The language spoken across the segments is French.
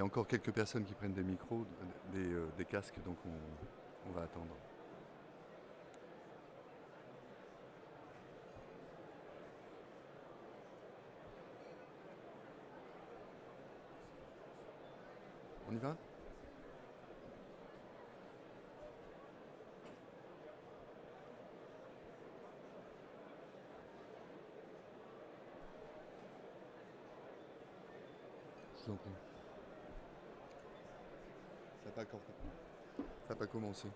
y a encore quelques personnes qui prennent des micros, des casques, donc on va attendre. On y va? Je vous en prie. Ça n'a pas commencé.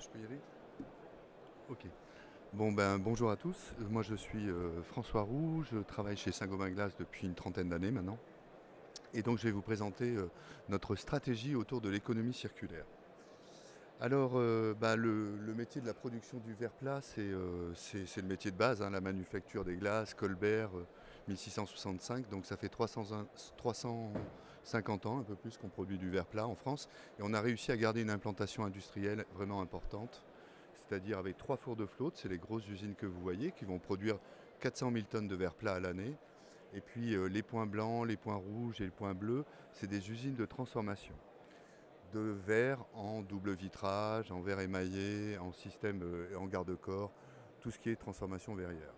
Je peux y aller? Ok. Bon ben bonjour à tous. Moi je suis François Roux, je travaille chez Saint-Gobain Glace depuis une trentaine d'années maintenant. Et donc je vais vous présenter notre stratégie autour de l'économie circulaire. Alors, le métier de la production du verre plat, c'est le métier de base, hein, la manufacture des glaces, Colbert, 1665, donc ça fait 350 ans, un peu plus, qu'on produit du verre plat en France. Et on a réussi à garder une implantation industrielle vraiment importante, c'est-à-dire avec 3 fours de flotte, c'est les grosses usines que vous voyez, qui vont produire 400 000 tonnes de verre plat à l'année. Et puis les points blancs, les points rouges et les points bleus, c'est des usines de transformation de verre en double vitrage, en verre émaillé, en système en garde-corps, tout ce qui est transformation verrière.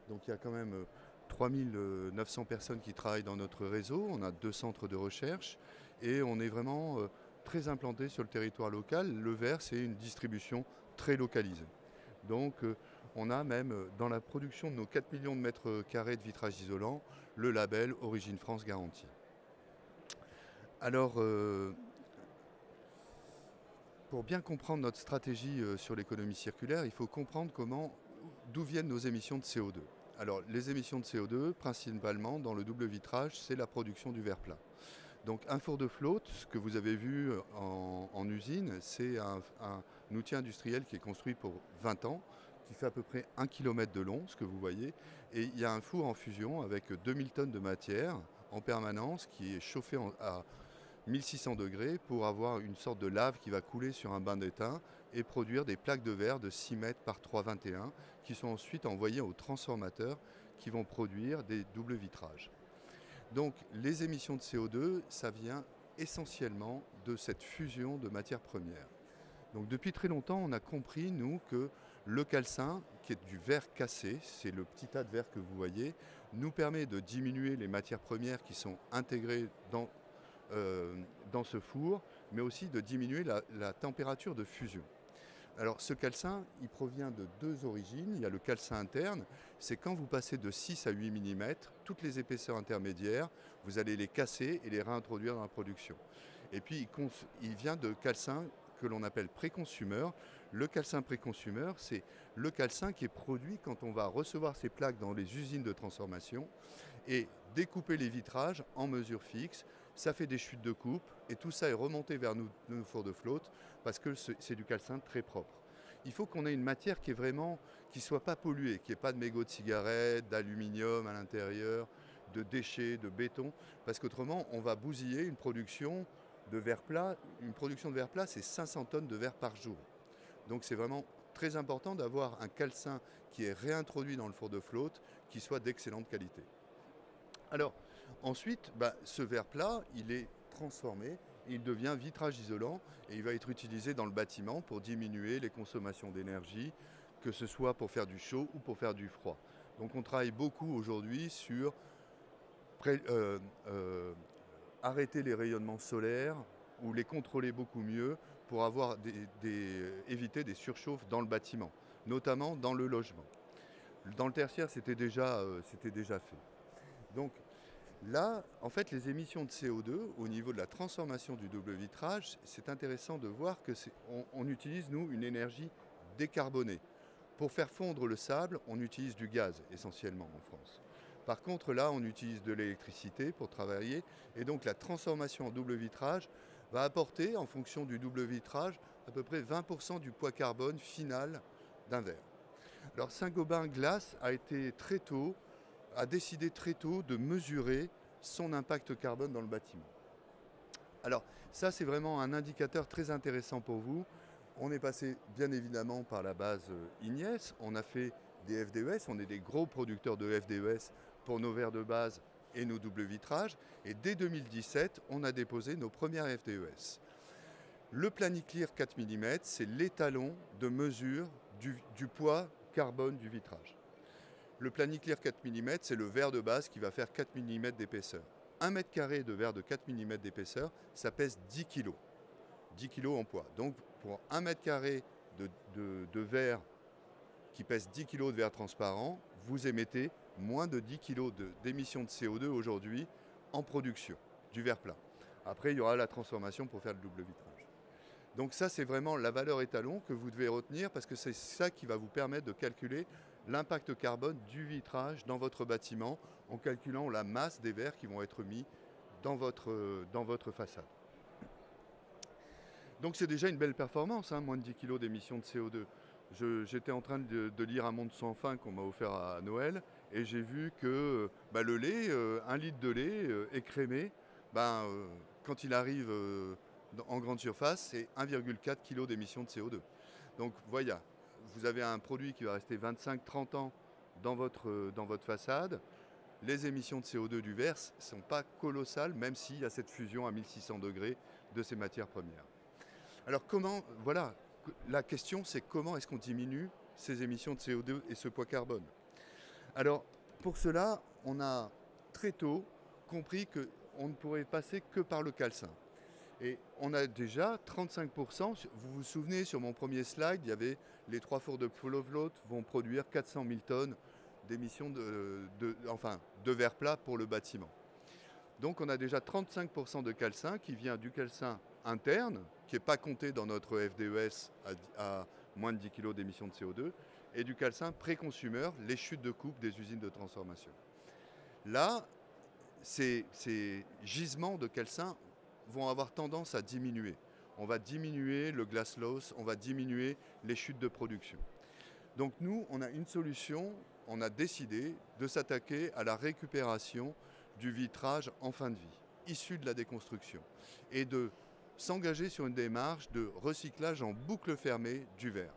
Donc il y a quand même 3900 personnes qui travaillent dans notre réseau, on a 2 centres de recherche et on est vraiment très implanté sur le territoire local. Le verre, c'est une distribution très localisée. Donc on a même dans la production de nos 4 millions de mètres carrés de vitrage isolant le label Origine France garantie. Alors pour bien comprendre notre stratégie sur l'économie circulaire, il faut comprendre d'où viennent nos émissions de CO2. Alors, les émissions de CO2, principalement dans le double vitrage, c'est la production du verre plat. Donc, un four de flotte, ce que vous avez vu en usine, c'est un outil industriel qui est construit pour 20 ans, qui fait à peu près 1 km de long, ce que vous voyez. Et il y a un four en fusion avec 2000 tonnes de matière en permanence qui est chauffé à 1600 degrés pour avoir une sorte de lave qui va couler sur un bain d'étain et produire des plaques de verre de 6 mètres par 3,21 qui sont ensuite envoyées aux transformateurs qui vont produire des doubles vitrages. Donc les émissions de CO2, ça vient essentiellement de cette fusion de matières premières. Donc depuis très longtemps, on a compris, nous, que le calcin, qui est du verre cassé, c'est le petit tas de verre que vous voyez, nous permet de diminuer les matières premières qui sont intégrées dans ce four, mais aussi de diminuer la température de fusion. Alors ce calcin, il provient de 2 origines. Il y a le calcin interne, c'est quand vous passez de 6 à 8 mm, toutes les épaisseurs intermédiaires, vous allez les casser et les réintroduire dans la production. Et puis il vient de calcin que l'on appelle préconsumeur. Le calcin préconsumeur, c'est le calcin qui est produit quand on va recevoir ces plaques dans les usines de transformation et découper les vitrages en mesure fixe. Ça fait des chutes de coupe et tout ça est remonté vers nos fours de flotte parce que c'est du calcin très propre. Il faut qu'on ait une matière qui soit pas polluée, qui n'ait pas de mégots de cigarettes, d'aluminium à l'intérieur, de déchets, de béton, parce qu'autrement on va bousiller une production de verre plat. Une production de verre plat, c'est 500 tonnes de verre par jour. Donc c'est vraiment très important d'avoir un calcin qui est réintroduit dans le four de flotte, qui soit d'excellente qualité. Alors, ensuite, ce verre plat, il est transformé, il devient vitrage isolant et il va être utilisé dans le bâtiment pour diminuer les consommations d'énergie, que ce soit pour faire du chaud ou pour faire du froid. Donc on travaille beaucoup aujourd'hui sur pré- euh, euh, arrêter les rayonnements solaires ou les contrôler beaucoup mieux pour éviter des surchauffes dans le bâtiment, notamment dans le logement. Dans le tertiaire, c'était déjà fait. Donc là, en fait, les émissions de CO2 au niveau de la transformation du double vitrage, c'est intéressant de voir que on utilise, nous, une énergie décarbonée. Pour faire fondre le sable, on utilise du gaz essentiellement en France. Par contre, là, on utilise de l'électricité pour travailler. Et donc, la transformation en double vitrage va apporter, en fonction du double vitrage, à peu près 20% du poids carbone final d'un verre. Alors, Saint-Gobain Glace a décidé très tôt de mesurer son impact carbone dans le bâtiment. Alors, ça, c'est vraiment un indicateur très intéressant pour vous. On est passé bien évidemment par la base IGNES, on a fait des FDES, on est des gros producteurs de FDES pour nos verres de base et nos doubles vitrages. Et dès 2017, on a déposé nos premières FDES. Le Planiclear 4 mm, c'est l'étalon de mesure du poids carbone du vitrage. Le Planiclear 4 mm, c'est le verre de base qui va faire 4 mm d'épaisseur. 1 mètre carré de verre de 4 mm d'épaisseur, ça pèse 10 kg. 10 kg en poids. Donc pour 1 mètre carré de verre qui pèse 10 kg de verre transparent, vous émettez moins de 10 kg d'émissions de CO2 aujourd'hui en production du verre plat. Après, il y aura la transformation pour faire le double vitrage. Donc ça, c'est vraiment la valeur étalon que vous devez retenir parce que c'est ça qui va vous permettre de calculer l'impact carbone du vitrage dans votre bâtiment en calculant la masse des verres qui vont être mis dans votre façade. Donc c'est déjà une belle performance, hein, moins de 10 kg d'émissions de CO2. J'étais en train de lire Un monde sans fin qu'on m'a offert à Noël et j'ai vu que le lait, 1 litre de lait écrémé, quand il arrive en grande surface, c'est 1,4 kg d'émissions de CO2. Donc voilà, vous avez un produit qui va rester 25-30 ans dans votre façade. Les émissions de CO2 du verre ne sont pas colossales, même s'il y a cette fusion à 1600 degrés de ces matières premières. Alors voilà, la question c'est comment est-ce qu'on diminue ces émissions de CO2 et ce poids carbone. Alors pour cela, on a très tôt compris qu'on ne pourrait passer que par le calcin. Et on a déjà 35%, vous vous souvenez sur mon premier slide, il y avait les 3 fours de Float vont produire 400 000 tonnes d'émissions de verre plat pour le bâtiment. Donc on a déjà 35% de calcin qui vient du calcin interne, qui n'est pas compté dans notre FDES à moins de 10 kg d'émissions de CO2, et du calcin pré-consumer, les chutes de coupe des usines de transformation. Là, ces gisements de calcin vont avoir tendance à diminuer. On va diminuer le glass loss, on va diminuer les chutes de production. Donc nous, on a une solution, on a décidé de s'attaquer à la récupération du vitrage en fin de vie, issu de la déconstruction, et de s'engager sur une démarche de recyclage en boucle fermée du verre.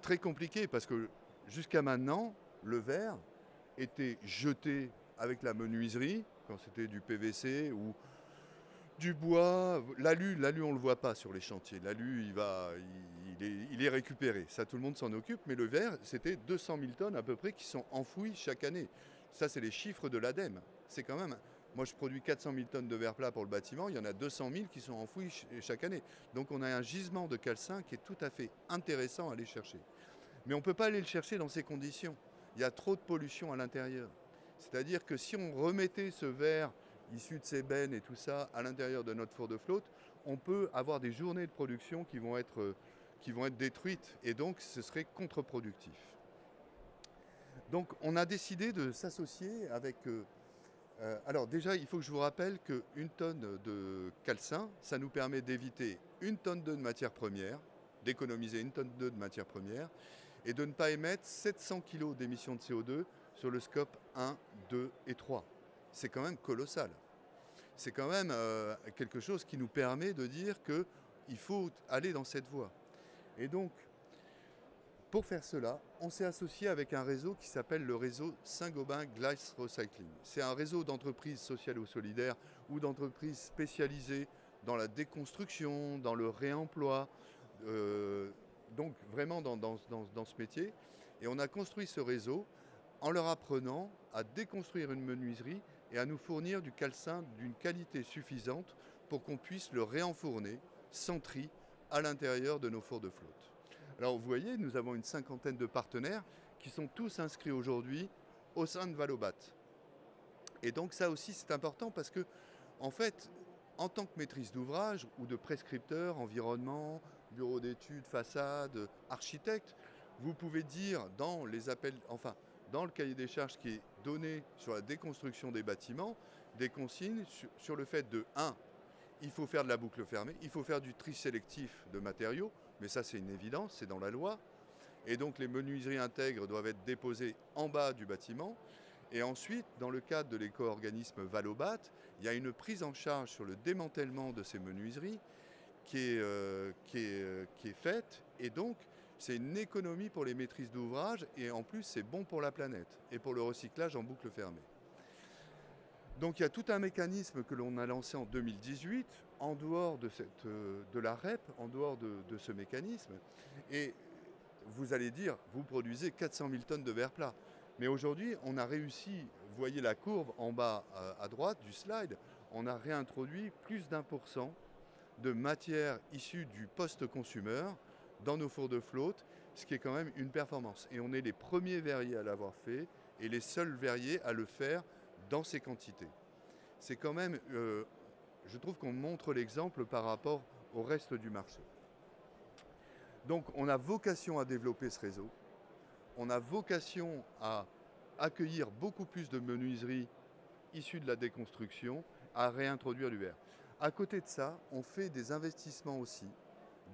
Très compliqué parce que jusqu'à maintenant, le verre était jeté avec la menuiserie, quand c'était du PVC ou du bois. L'alu, on ne le voit pas sur les chantiers. L'alu, il est récupéré. Ça, tout le monde s'en occupe. Mais le verre, c'était 200 000 tonnes à peu près qui sont enfouies chaque année. Ça, c'est les chiffres de l'ADEME. C'est quand même... Moi, je produis 400 000 tonnes de verre plat pour le bâtiment. Il y en a 200 000 qui sont enfouis chaque année. Donc, on a un gisement de calcin qui est tout à fait intéressant à aller chercher. Mais on ne peut pas aller le chercher dans ces conditions. Il y a trop de pollution à l'intérieur. C'est-à-dire que si on remettait ce verre issu de ces bennes et tout ça à l'intérieur de notre four de flotte, on peut avoir des journées de production qui vont être détruites et donc ce serait contre-productif. Donc on a décidé de s'associer avec... alors déjà, il faut que je vous rappelle qu'une tonne de calcin, ça nous permet d'éviter 1 tonne de matière première, d'économiser 1 tonne de matière première et de ne pas émettre 700 kg d'émissions de CO2 sur le scope 1, 2 et 3. C'est quand même colossal. C'est quand même quelque chose qui nous permet de dire qu'il faut aller dans cette voie. Et donc, pour faire cela, on s'est associé avec un réseau qui s'appelle le réseau Saint-Gobain Glass Recycling. C'est un réseau d'entreprises sociales ou solidaires ou d'entreprises spécialisées dans la déconstruction, dans le réemploi, donc vraiment dans ce métier. Et on a construit ce réseau en leur apprenant à déconstruire une menuiserie et à nous fournir du calcin d'une qualité suffisante pour qu'on puisse le réenfourner sans tri à l'intérieur de nos fours de flotte. Alors vous voyez, nous avons une 50aine de partenaires qui sont tous inscrits aujourd'hui au sein de Valobat. Et donc ça aussi c'est important parce que, en fait, en tant que maîtrise d'ouvrage ou de prescripteur, environnement, bureau d'études, façade, architecte, vous pouvez dire dans les appels, enfin dans le cahier des charges qui est donné sur la déconstruction des bâtiments, des consignes sur le fait de 1. Il faut faire de la boucle fermée, il faut faire du tri sélectif de matériaux, mais ça c'est une évidence, c'est dans la loi. Et donc les menuiseries intègres doivent être déposées en bas du bâtiment. Et ensuite, dans le cadre de l'éco-organisme Valobat, il y a une prise en charge sur le démantèlement de ces menuiseries qui est faite. Et donc, c'est une économie pour les maîtrises d'ouvrage et en plus, c'est bon pour la planète et pour le recyclage en boucle fermée. Donc, il y a tout un mécanisme que l'on a lancé en 2018, en dehors de la REP, en dehors de ce mécanisme. Et vous allez dire, vous produisez 400 000 tonnes de verre plat. Mais aujourd'hui, on a réussi, vous voyez la courbe en bas à droite du slide, on a réintroduit plus d'1% de matière issue du post-consumer dans nos fours de flotte, ce qui est quand même une performance. Et on est les premiers verriers à l'avoir fait et les seuls verriers à le faire dans ces quantités. C'est quand même, je trouve qu'on montre l'exemple par rapport au reste du marché. Donc on a vocation à développer ce réseau. On a vocation à accueillir beaucoup plus de menuiseries issues de la déconstruction, à réintroduire du verre. À côté de ça, on fait des investissements aussi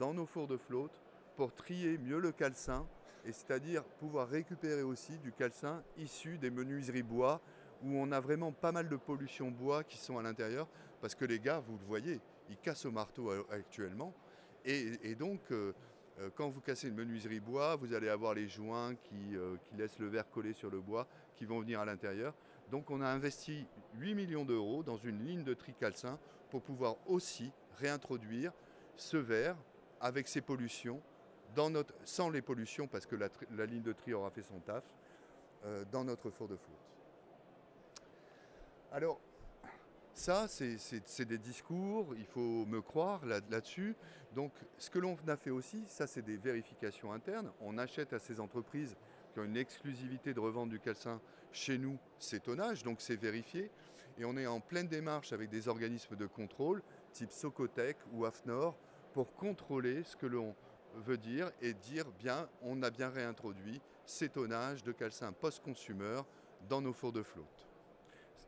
dans nos fours de flotte pour trier mieux le calcin, et c'est-à-dire pouvoir récupérer aussi du calcin issu des menuiseries bois, où on a vraiment pas mal de pollution bois qui sont à l'intérieur, parce que les gars, vous le voyez, ils cassent au marteau actuellement, et donc quand vous cassez une menuiserie bois, vous allez avoir les joints qui laissent le verre collé sur le bois, qui vont venir à l'intérieur. Donc on a investi 8 millions d'euros dans une ligne de tri calcin pour pouvoir aussi réintroduire ce verre avec ses pollutions, sans les pollutions parce que la ligne de tri aura fait son taf, dans notre four de flotte. Alors, ça, c'est des discours, il faut me croire là-dessus. Donc, ce que l'on a fait aussi, ça, c'est des vérifications internes. On achète à ces entreprises qui ont une exclusivité de revente du calcin chez nous ces tonnages, donc c'est vérifié. Et on est en pleine démarche avec des organismes de contrôle, type Socotec ou AFNOR, pour contrôler ce que l'on veut dire et dire bien, on a bien réintroduit ces tonnages de calcin post-consumer dans nos fours de flotte.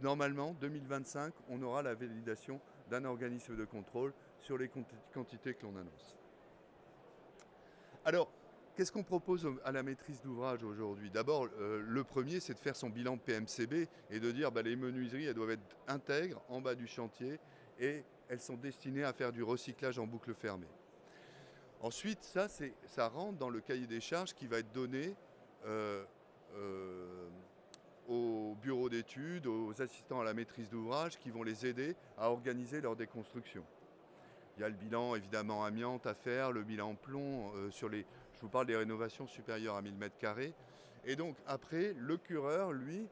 Normalement, 2025, on aura la validation d'un organisme de contrôle sur les quantités que l'on annonce. Alors, qu'est-ce qu'on propose à la maîtrise d'ouvrage aujourd'hui? D'abord, le premier, c'est de faire son bilan PMCB et de dire les menuiseries, elles doivent être intègres en bas du chantier et elles sont destinées à faire du recyclage en boucle fermée. Ensuite, ça rentre dans le cahier des charges qui va être donné aux bureaux d'études, aux assistants à la maîtrise d'ouvrage qui vont les aider à organiser leur déconstruction. Il y a le bilan évidemment amiante à faire, le bilan plomb je vous parle des rénovations supérieures à 1000 m². Et donc après, le cureur, lui,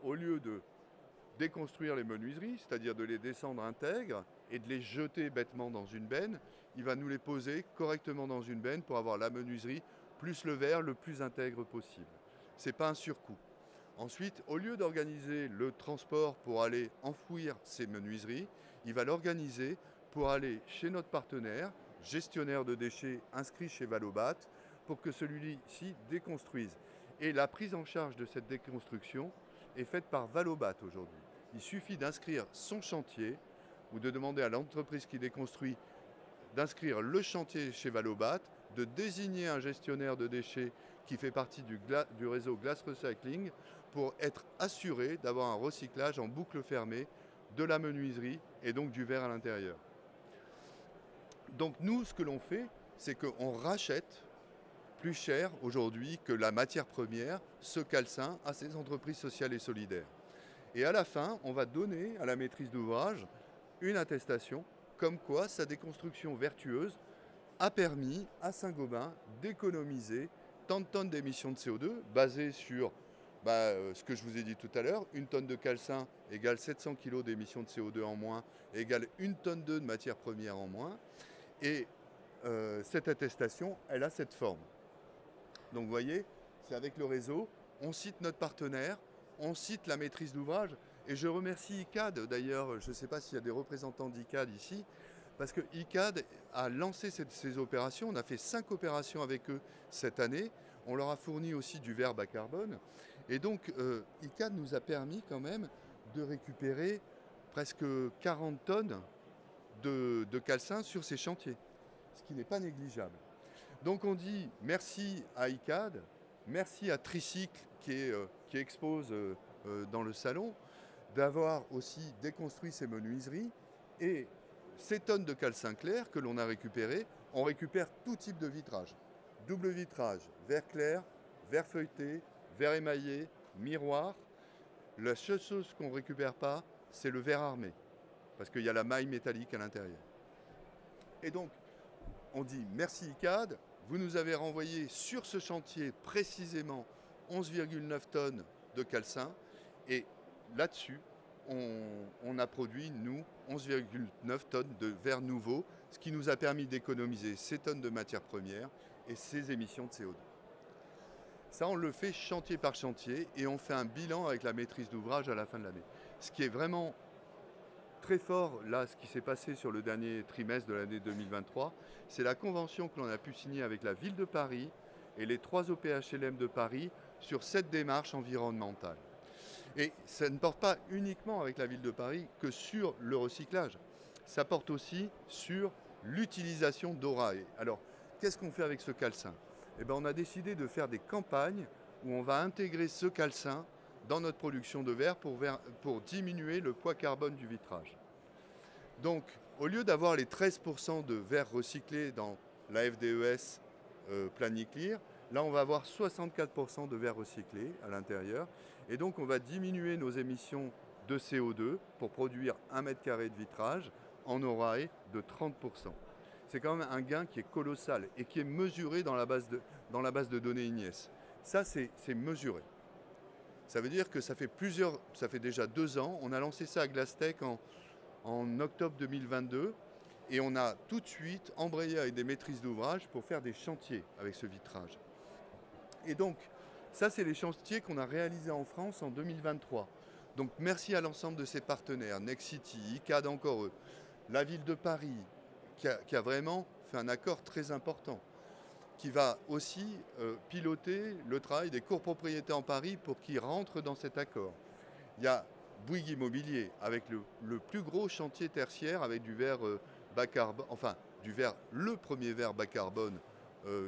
au lieu de déconstruire les menuiseries, c'est-à-dire de les descendre intègres et de les jeter bêtement dans une benne, il va nous les poser correctement dans une benne pour avoir la menuiserie plus le verre le plus intègre possible. Ce n'est pas un surcoût. Ensuite, au lieu d'organiser le transport pour aller enfouir ces menuiseries, il va l'organiser pour aller chez notre partenaire, gestionnaire de déchets inscrit chez Valobat, pour que celui-ci déconstruise. Et la prise en charge de cette déconstruction est faite par Valobat aujourd'hui. Il suffit d'inscrire son chantier ou de demander à l'entreprise qui déconstruit d'inscrire le chantier chez Valobat, de désigner un gestionnaire de déchets qui fait partie du réseau Glass Recycling pour être assuré d'avoir un recyclage en boucle fermée de la menuiserie et donc du verre à l'intérieur. Donc nous, ce que l'on fait, c'est qu'on rachète plus cher aujourd'hui que la matière première, ce calcin, à ces entreprises sociales et solidaires. Et à la fin, on va donner à la maîtrise d'ouvrage une attestation comme quoi sa déconstruction vertueuse a permis à Saint-Gobain d'économiser tant de tonnes d'émissions de CO2 basées sur ce que je vous ai dit tout à l'heure. Une tonne de calcin égale 700 kg d'émissions de CO2 en moins, égale une tonne de matière première en moins. Et cette attestation, elle a cette forme. Donc vous voyez, c'est avec le réseau, on cite notre partenaire, on cite la maîtrise d'ouvrage, et je remercie ICAD, d'ailleurs, je ne sais pas s'il y a des représentants d'ICAD ici, parce que ICAD a lancé ces opérations, on a fait 5 opérations avec eux cette année, on leur a fourni aussi du verre bas carbone, et donc ICAD nous a permis quand même de récupérer presque 40 tonnes de calcin sur ces chantiers, ce qui n'est pas négligeable. Donc on dit merci à ICAD, merci à Tricycle qui expose dans le salon, d'avoir aussi déconstruit ces menuiseries, et ces tonnes de calcin clair que l'on a récupérées, on récupère tout type de vitrage. Double vitrage, verre clair, verre feuilleté, verre émaillé, miroir. La seule chose qu'on ne récupère pas, c'est le verre armé, parce qu'il y a la maille métallique à l'intérieur. Et donc, on dit merci ICAD, vous nous avez renvoyé sur ce chantier précisément 11,9 tonnes de calcin, et là-dessus, on a produit, nous, 11,9 tonnes de verre nouveau, ce qui nous a permis d'économiser ces tonnes de matières premières et ces émissions de CO2. Ça, on le fait chantier par chantier, et on fait un bilan avec la maîtrise d'ouvrage à la fin de l'année. Ce qui est vraiment très fort, là, ce qui s'est passé sur le dernier trimestre de l'année 2023, c'est la convention que l'on a pu signer avec la ville de Paris et les 3 OPHLM de Paris sur cette démarche environnementale. Et ça ne porte pas uniquement avec la ville de Paris que sur le recyclage, ça porte aussi sur l'utilisation d'Orae. Alors, qu'est-ce qu'on fait avec ce calcin ? Eh bien, on a décidé de faire des campagnes où on va intégrer ce calcin dans notre production de verre pour diminuer le poids carbone du vitrage. Donc, au lieu d'avoir les 13% de verre recyclé dans la FDES Planiclear, là on va avoir 64% de verre recyclé à l'intérieur. Et donc on va diminuer nos émissions de CO2 pour produire 1 mètre carré de vitrage en Orae de 30%. C'est quand même un gain qui est colossal et qui est mesuré dans la base de données INIES. Ça, c'est mesuré. Ça veut dire que ça fait déjà 2 ans, on a lancé ça à Glasstec en octobre 2022, et on a tout de suite embrayé avec des maîtrises d'ouvrage pour faire des chantiers avec ce vitrage. Et donc, ça, c'est les chantiers qu'on a réalisés en France en 2023. Donc, merci à l'ensemble de ces partenaires, Nexity, ICAD encore eux, la ville de Paris, qui a vraiment fait un accord très important, qui va aussi piloter le travail des copropriétés en Paris pour qu'ils rentrent dans cet accord. Il y a Bouygues Immobilier avec le plus gros chantier tertiaire avec du verre bas carbone, enfin le premier verre bas carbone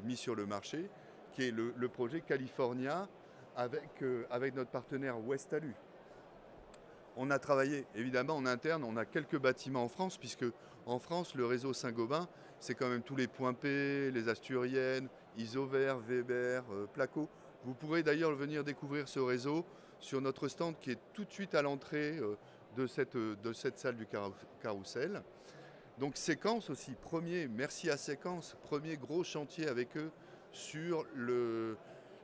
mis sur le marché, qui est le projet California avec notre partenaire Westalu. On a travaillé évidemment en interne, on a quelques bâtiments en France, puisque en France le réseau Saint-Gobain, c'est quand même tous les Points P, les Asturiennes, Isover, Weber, Placo. Vous pourrez d'ailleurs venir découvrir ce réseau sur notre stand qui est tout de suite à l'entrée de cette salle du Carrousel. Donc Séquence aussi, merci à Séquence, premier gros chantier avec eux sur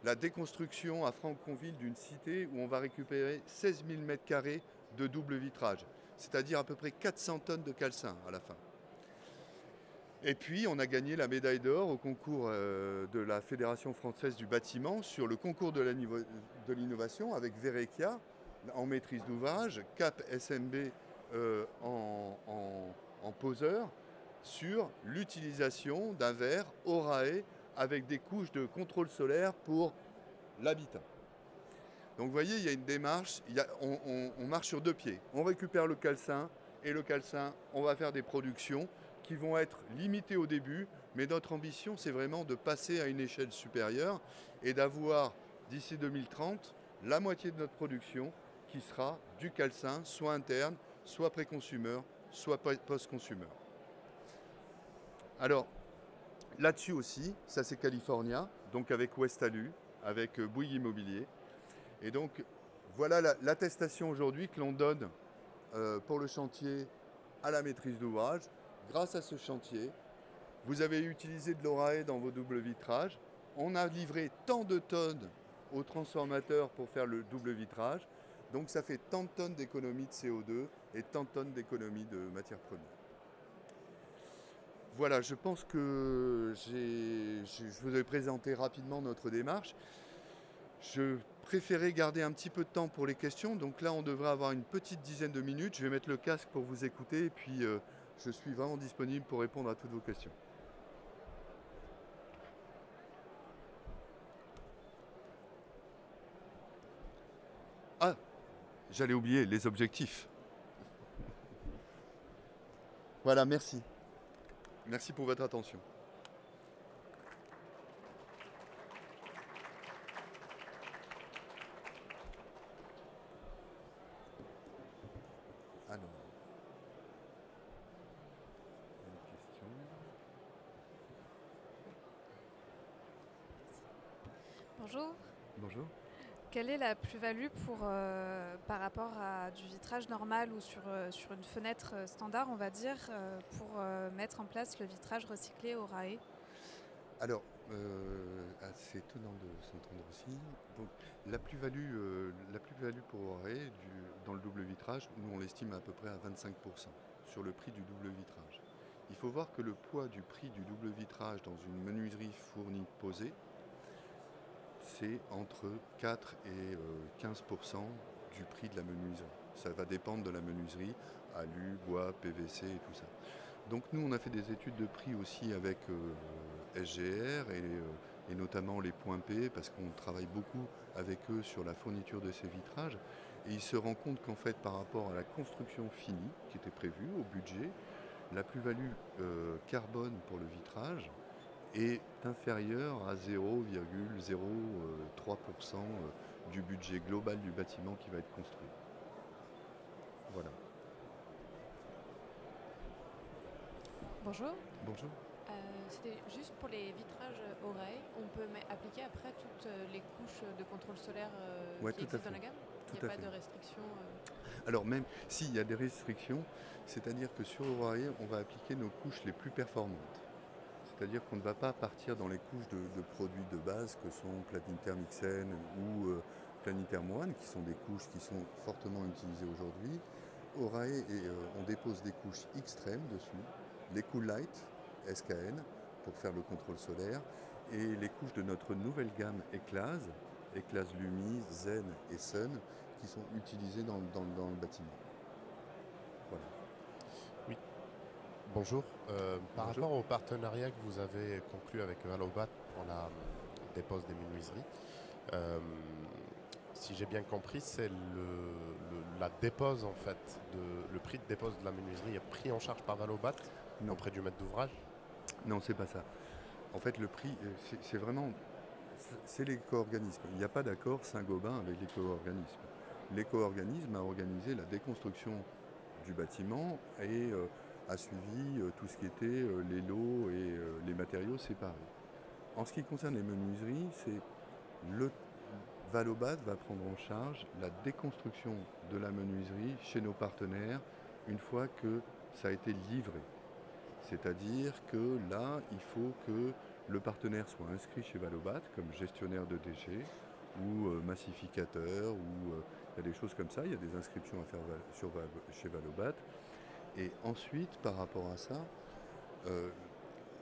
la déconstruction à Franconville d'une cité où on va récupérer 16 000 m² de double vitrage, c'est-à-dire à peu près 400 tonnes de calcin à la fin. Et puis on a gagné la médaille d'or au concours de la Fédération française du bâtiment sur le concours de l'innovation avec Verrekia en maîtrise d'ouvrage, Cap SMB en poseur, sur l'utilisation d'un verre Orae avec des couches de contrôle solaire pour l'habitat. Donc vous voyez, il y a une démarche, on marche sur 2 pieds. On récupère le calcin, et le calcin, on va faire des productions qui vont être limitées au début, mais notre ambition, c'est vraiment de passer à une échelle supérieure et d'avoir, d'ici 2030, la moitié de notre production qui sera du calcin, soit interne, soit pré-consumer, soit post-consumer. Alors, là-dessus aussi, ça c'est California, donc avec Westalu, avec Bouygues Immobilier. Et donc, voilà l'attestation aujourd'hui que l'on donne pour le chantier à la maîtrise d'ouvrage. Grâce à ce chantier, vous avez utilisé de l'Orae dans vos doubles vitrages. On a livré tant de tonnes aux transformateurs pour faire le double vitrage. Donc ça fait tant de tonnes d'économie de CO2 et tant de tonnes d'économie de matières premières. Voilà, je pense que je vous ai présenté rapidement notre démarche. Je préférais garder un petit peu de temps pour les questions, donc là on devrait avoir une petite dizaine de minutes. Je vais mettre le casque pour vous écouter et puis je suis vraiment disponible pour répondre à toutes vos questions. Ah, j'allais oublier les objectifs. Voilà, merci. Merci pour votre attention. Alors, une question. Bonjour. Bonjour. Quelle est la plus-value par rapport à du vitrage normal ou sur une fenêtre standard, on va dire, pour mettre en place le vitrage recyclé au RAE? Alors, c'est étonnant de s'entendre aussi. Donc, la plus-value pour Auré dans le double vitrage, nous on l'estime à peu près à 25% sur le prix du double vitrage. Il faut voir que le poids du prix du double vitrage dans une menuiserie fournie posée, c'est entre 4 et 15% du prix de la menuiserie. Ça va dépendre de la menuiserie, alu, bois, PVC et tout ça. Donc nous, on a fait des études de prix aussi avec SGR et notamment les points P, parce qu'on travaille beaucoup avec eux sur la fourniture de ces vitrages. Et ils se rendent compte qu'en fait, par rapport à la construction finie qui était prévue, au budget, la plus-value carbone pour le vitrage est inférieure à 0,03% du budget global du bâtiment qui va être construit. Voilà. Bonjour. Bonjour. C'était juste pour les vitrages oreilles. On peut appliquer après toutes les couches de contrôle solaire Ouais, qui tout à existent fait. dans la gamme. Tout Il n'y à a pas fait. de restrictions. Alors même s'il y a des restrictions, c'est-à-dire que sur Orae, on va appliquer nos couches les plus performantes. C'est-à-dire qu'on ne va pas partir dans les couches de produits de base que sont Platinum XN ou Planitaire One, qui sont des couches qui sont fortement utilisées aujourd'hui. Orae, on dépose des couches extrêmes dessus, les Coolite SKN pour faire le contrôle solaire, et les couches de notre nouvelle gamme Eclase Lumi, Zen et Sun, qui sont utilisées dans le bâtiment. Voilà. Oui. Bonjour. Par Bonjour. rapport au partenariat que vous avez conclu avec Valobat pour la dépose des menuiseries, si j'ai bien compris, c'est la dépose en fait, le prix de dépose de la menuiserie est pris en charge par Valobat auprès du maître d'ouvrage? Non, c'est pas ça. En fait, le prix, c'est vraiment, c'est l'éco-organisme. Il n'y a pas d'accord Saint-Gobain avec l'éco-organisme. L'éco-organisme a organisé la déconstruction du bâtiment et a suivi tout ce qui était les lots et les matériaux séparés. En ce qui concerne les menuiseries, c'est le Valobat va prendre en charge la déconstruction de la menuiserie chez nos partenaires une fois que ça a été livré. C'est-à-dire que là, il faut que le partenaire soit inscrit chez Valobat comme gestionnaire de déchets ou massificateur, ou il y a des choses comme ça, il y a des inscriptions à faire chez Valobat. Et ensuite, par rapport à ça,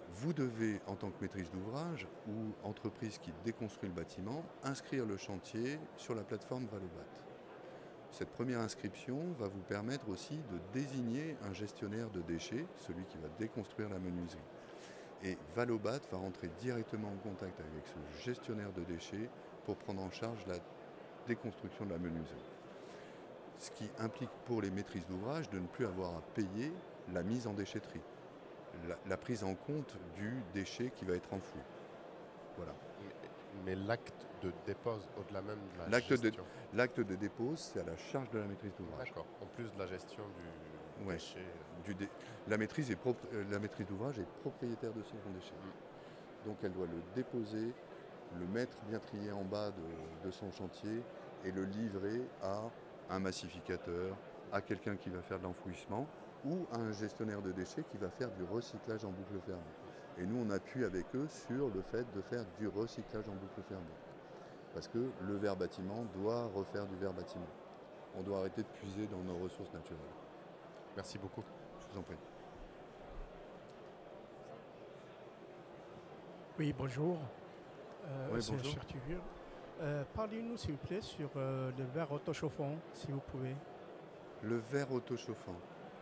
vous devez, en tant que maîtrise d'ouvrage ou entreprise qui déconstruit le bâtiment, inscrire le chantier sur la plateforme Valobat. Cette première inscription va vous permettre aussi de désigner un gestionnaire de déchets, celui qui va déconstruire la menuiserie. Et Valobat va rentrer directement en contact avec ce gestionnaire de déchets pour prendre en charge la déconstruction de la menuiserie. Ce qui implique pour les maîtrises d'ouvrage de ne plus avoir à payer la mise en déchetterie, la prise en compte du déchet qui va être enfoui. Voilà. Mais l'acte de dépose, au-delà même de la gestion. L'acte de dépose, c'est à la charge de la maîtrise d'ouvrage. D'accord. En plus de la gestion du déchet. La maîtrise d'ouvrage est propriétaire de son déchet. Donc elle doit le déposer, le mettre bien trié en bas de son chantier et le livrer à un massificateur, à quelqu'un qui va faire de l'enfouissement ou à un gestionnaire de déchets qui va faire du recyclage en boucle fermée. Et nous, on appuie avec eux sur le fait de faire du recyclage en boucle fermée. Parce que le verre bâtiment doit refaire du verre bâtiment. On doit arrêter de puiser dans nos ressources naturelles. Merci beaucoup. Je vous en prie. Oui, bonjour. Oui, C'est bonjour. Cher Tugur. Parlez-nous s'il vous plaît sur le verre autochauffant, si vous pouvez. Le verre autochauffant.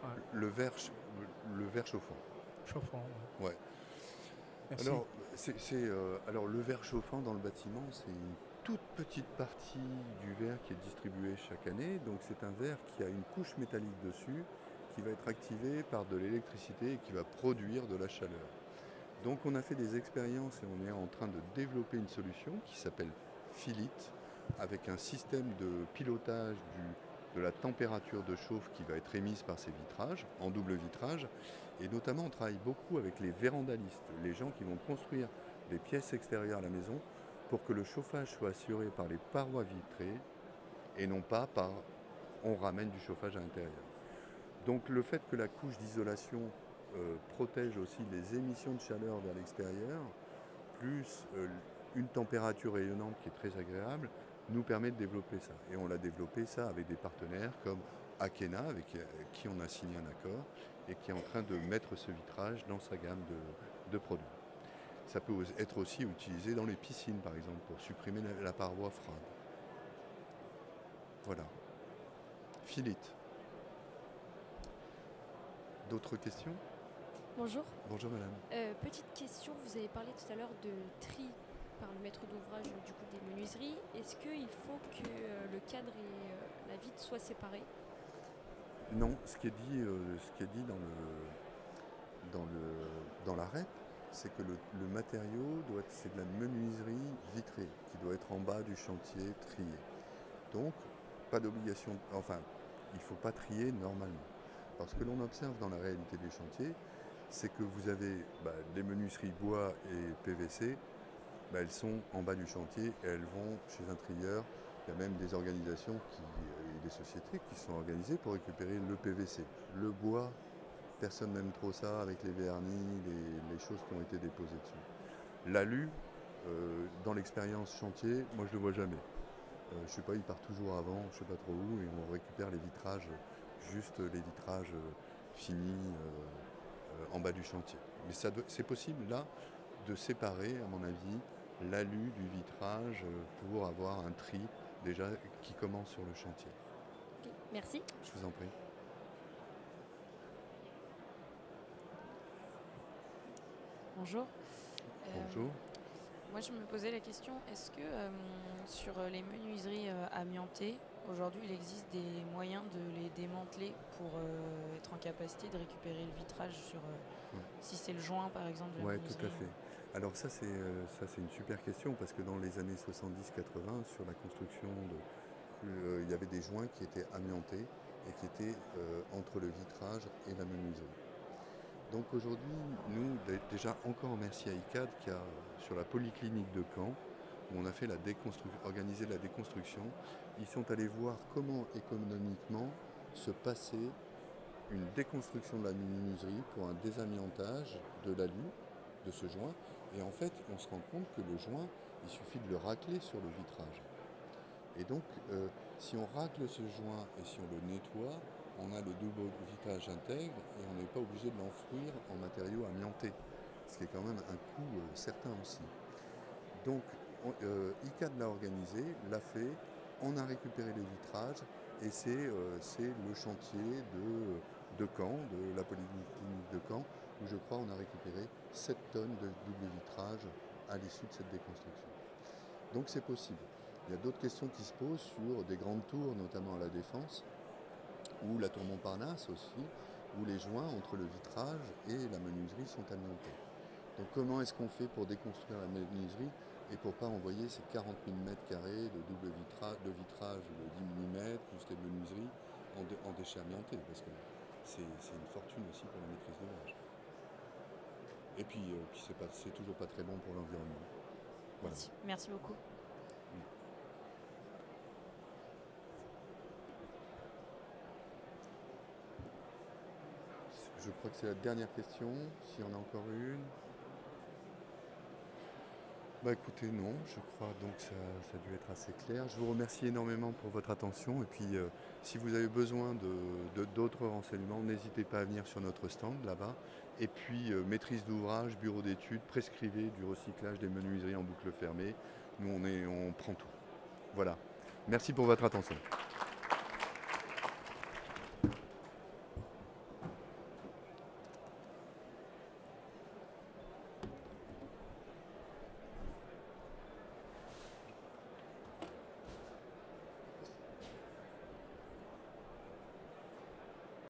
Ouais, Le verre, le verre chauffant. chauffant, ouais. Ouais. Merci. Alors le verre chauffant dans le bâtiment, c'est une toute petite partie du verre qui est distribué chaque année. Donc c'est un verre qui a une couche métallique dessus qui va être activé par de l'électricité et qui va produire de la chaleur. Donc on a fait des expériences et on est en train de développer une solution qui s'appelle Filit, avec un système de pilotage de la température de chauffe qui va être émise par ces vitrages, en double vitrage. Et notamment on travaille beaucoup avec les vérandalistes, les gens qui vont construire des pièces extérieures à la maison pour que le chauffage soit assuré par les parois vitrées et non pas par on ramène du chauffage à l'intérieur. Donc le fait que la couche d'isolation protège aussi les émissions de chaleur vers l'extérieur, plus une température rayonnante qui est très agréable, nous permet de développer ça. Et on l'a développé ça avec des partenaires comme Akena, avec qui on a signé un accord, et qui est en train de mettre ce vitrage dans sa gamme de produits. Ça peut être aussi utilisé dans les piscines, par exemple, pour supprimer la paroi froide. Voilà. Filit. D'autres questions? Bonjour. Bonjour madame. Petite question, vous avez parlé tout à l'heure de tri par le maître d'ouvrage du coup des menuiseries. Est-ce qu'il faut que le cadre et la vitre soient séparés? Non, ce qui est dit dans la REP, c'est que le matériau c'est de la menuiserie vitrée qui doit être en bas du chantier trié. Donc, pas d'obligation, enfin, il ne faut pas trier normalement. Alors, ce que l'on observe dans la réalité des chantiers, c'est que vous avez les menuiseries bois et PVC, elles sont en bas du chantier et elles vont chez un trieur. Il y a même des organisations et des sociétés qui sont organisées pour récupérer le PVC. Le bois, personne n'aime trop ça avec les vernis, les choses qui ont été déposées dessus. L'alu, dans l'expérience chantier, moi je ne le vois jamais. Je ne sais pas, il part toujours avant, je ne sais pas trop où, et on récupère les vitrages, juste les vitrages finis en bas du chantier. Mais c'est possible là de séparer, à mon avis, l'alu du vitrage pour avoir un tri déjà qui commence sur le chantier. Ok, merci. Je vous en prie. Bonjour. Bonjour. Moi, je me posais la question, est-ce que sur les menuiseries amiantées, aujourd'hui, il existe des moyens de les démanteler pour être en capacité de récupérer le vitrage sur, si c'est le joint, par exemple, de la Oui, menuiserie? tout à fait. Alors ça, c'est une super question parce que dans les années 70-80, sur la construction, il y avait des joints qui étaient amiantés et qui étaient entre le vitrage et la menuiserie. Donc aujourd'hui, nous, déjà encore merci à ICAD qui a, sur la polyclinique de Caen, où on a fait organisé la déconstruction, ils sont allés voir comment économiquement se passait une déconstruction de la menuiserie pour un désamiantage de l'alu, de ce joint. Et en fait, on se rend compte que le joint, il suffit de le racler sur le vitrage. Et donc, si on racle ce joint et si on le nettoie, on a le double vitrage intègre et on n'est pas obligé de l'enfouir en matériaux amiantés, ce qui est quand même un coût certain aussi. Donc, ICAD l'a organisé, l'a fait, on a récupéré les vitrages et c'est le chantier de Caen, de la polyclinique de Caen, où je crois on a récupéré 7 tonnes de double vitrage à l'issue de cette déconstruction. Donc c'est possible. Il y a d'autres questions qui se posent sur des grandes tours, notamment à la Défense, ou la tour Montparnasse aussi, où les joints entre le vitrage et la menuiserie sont amiantés. Donc comment est-ce qu'on fait pour déconstruire la menuiserie et pour ne pas envoyer ces 40 000 m² de double vitrage, de 10 mm, plus les menuiseries en déchets amiantés, parce que c'est une fortune aussi pour la maîtrise d'ouvrage. Et puis, c'est toujours pas très bon pour l'environnement. Voilà. Merci beaucoup. Je crois que c'est la dernière question, s'il y en a encore une. Écoutez, non, je crois donc que ça a dû être assez clair. Je vous remercie énormément pour votre attention et puis si vous avez besoin d'autres renseignements, n'hésitez pas à venir sur notre stand là-bas. Et puis maîtrise d'ouvrage, bureau d'études, prescrivez du recyclage des menuiseries en boucle fermée. Nous on prend tout. Voilà. Merci pour votre attention.